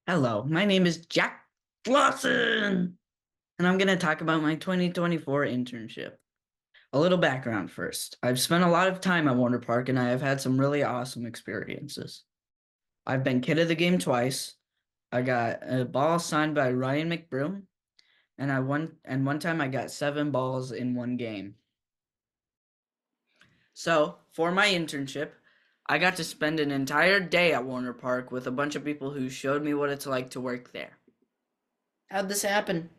Hello, my name is Jack Lawson, and I'm going to talk about my 2024 internship. A little background first. I've spent a lot of time at Warner Park, and I have had some really awesome experiences. I've been kid of the game twice. I got a ball signed by Ryan McBroom, and one time I got 7 balls in one game. So, for my internship, I got to spend an entire day at Warner Park with a bunch of people who showed me what it's like to work there. How'd this happen?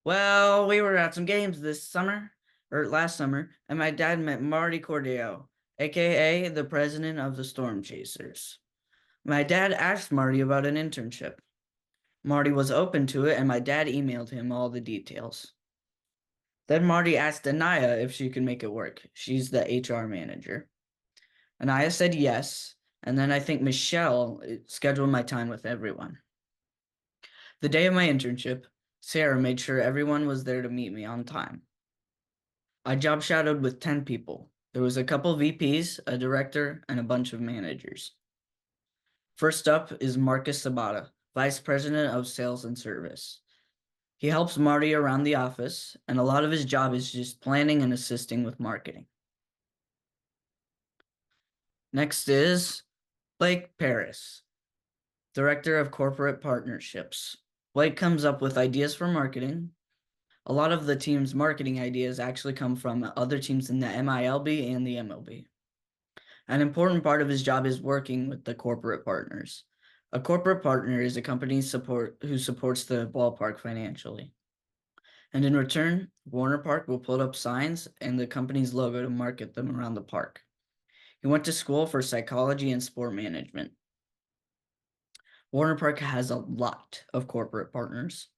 Well, we were at some games this summer, or last summer, and my dad met Marty Cordeo, aka the president of the Storm Chasers. My dad asked Marty about an internship. Marty was open to it, and my dad emailed him all the details. Then Marty asked Anaya if she could make it work. She's the HR manager. Anaya said yes, and then I think Michelle scheduled my time with everyone. The day of my internship, Sarah made sure everyone was there to meet me on time. I job shadowed with 10 people. There was a couple VPs, a director, and a bunch of managers. First up is Marcus Sabata, Vice President of Sales and Service. He helps Marty around the office, and a lot of his job is just planning and assisting with marketing. Next is Blake Paris, Director of Corporate Partnerships. Blake comes up with ideas for marketing. A lot of the team's marketing ideas actually come from other teams in the MILB and the MLB. An important part of his job is working with the corporate partners. A corporate partner is a company who supports the ballpark financially. And in return, Warner Park will put up signs and the company's logo to market them around the park. He went to school for psychology and sport management. Warner Park has a lot of corporate partners.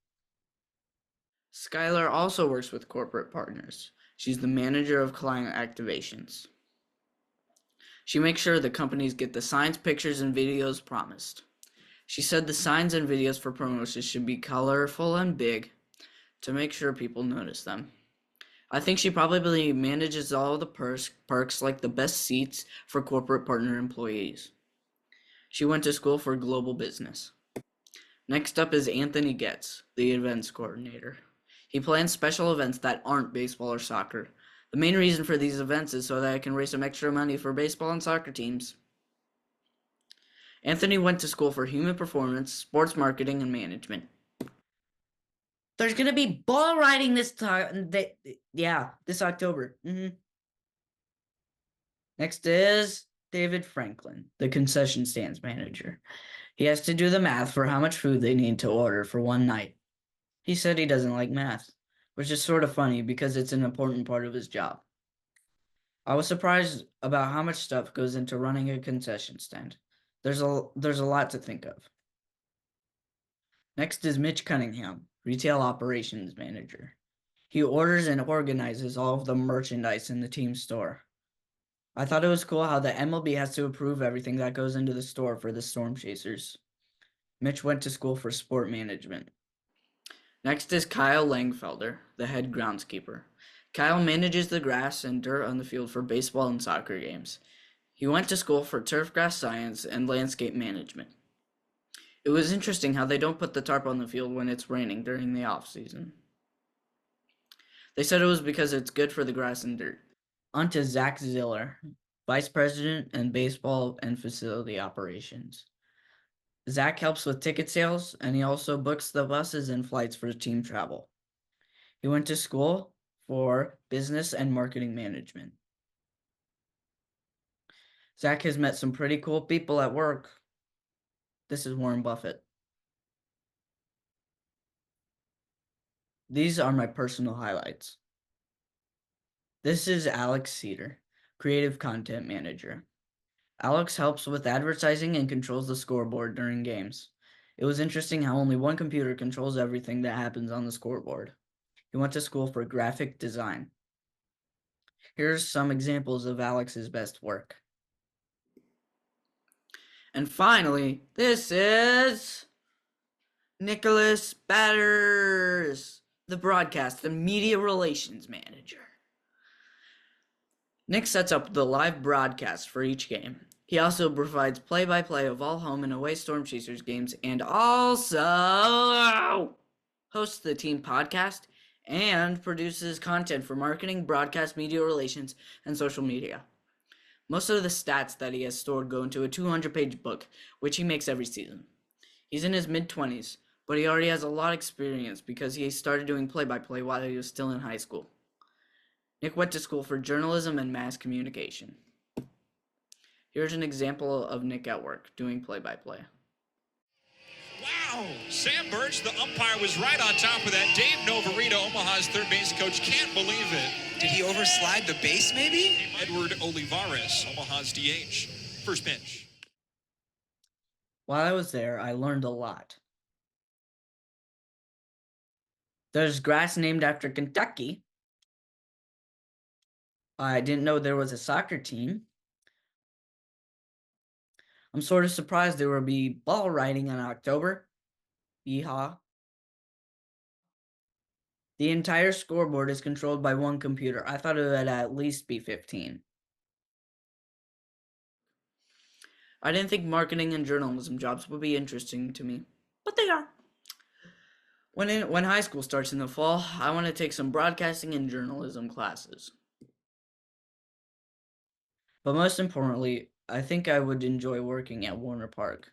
Skylar also works with corporate partners. She's the manager of client activations. She makes sure the companies get the signs, pictures, and videos promised. She said the signs and videos for promotions should be colorful and big to make sure people notice them. I think she probably manages all the perks like the best seats for corporate partner employees. She went to school for global business. Next up is Anthony Getz, the events coordinator. He plans special events that aren't baseball or soccer. The main reason for these events is so that I can raise some extra money for baseball and soccer teams. Anthony went to school for human performance, sports marketing, and management. There's gonna be ball riding this time. This October. Next is David Franklin, the concession stands manager. He has to do the math for how much food they need to order for one night. He said he doesn't like math, which is sort of funny because it's an important part of his job. I was surprised about how much stuff goes into running a concession stand. There's a lot to think of. Next is Mitch Cunningham, retail operations manager. He orders and organizes all of the merchandise in the team store. I thought it was cool how the MLB has to approve everything that goes into the store for the Storm Chasers. Mitch went to school for sport management. Next is Kyle Langfelder, the head groundskeeper. Kyle manages the grass and dirt on the field for baseball and soccer games. He went to school for turfgrass science and landscape management. It was interesting how they don't put the tarp on the field when it's raining during the off season. They said it was because it's good for the grass and dirt. On to Zach Ziller, Vice President and Baseball and Facility Operations. Zach helps with ticket sales, and he also books the buses and flights for team travel. He went to school for business and marketing management. Zach has met some pretty cool people at work. This is Warren Buffett. These are my personal highlights. This is Alex Cedar, Creative Content Manager. Alex helps with advertising and controls the scoreboard during games. It was interesting how only one computer controls everything that happens on the scoreboard. He went to school for graphic design. Here's some examples of Alex's best work. And finally, this is Nicholas Batters, the broadcast and media relations manager. Nick sets up the live broadcast for each game. He also provides play-by-play of all home and away Storm Chasers games and also hosts the team podcast and produces content for marketing, broadcast, media relations, and social media. Most of the stats that he has stored go into a 200-page book, which he makes every season. He's in his mid-20s, but he already has a lot of experience because he started doing play-by-play while he was still in high school. Nick went to school for journalism and mass communication. Here's an example of Nick at work doing play-by-play. Wow! Sam Birch, the umpire, was right on top of that. Dave Novarito, Omaha's third base coach, can't believe it. Did he overslide the base, maybe? Edward Olivares, Omaha's DH. First pitch. While I was there, I learned a lot. There's grass named after Kentucky. I didn't know there was a soccer team. I'm sort of surprised there will be ball riding in October. Yeehaw. The entire scoreboard is controlled by one computer. I thought it would at least be 15. I didn't think marketing and journalism jobs would be interesting to me, but they are. When high school starts in the fall, I want to take some broadcasting and journalism classes. But most importantly, I think I would enjoy working at Werner Park.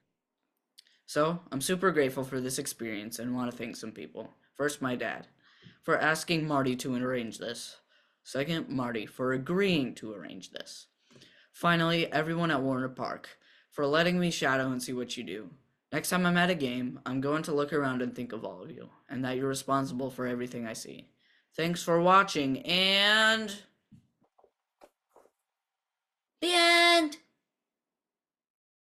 So, I'm super grateful for this experience and want to thank some people. First, my dad, for asking Marty to arrange this. Second, Marty, for agreeing to arrange this. Finally, everyone at Werner Park, for letting me shadow and see what you do. Next time I'm at a game, I'm going to look around and think of all of you, and that you're responsible for everything I see. Thanks for watching, and... the end!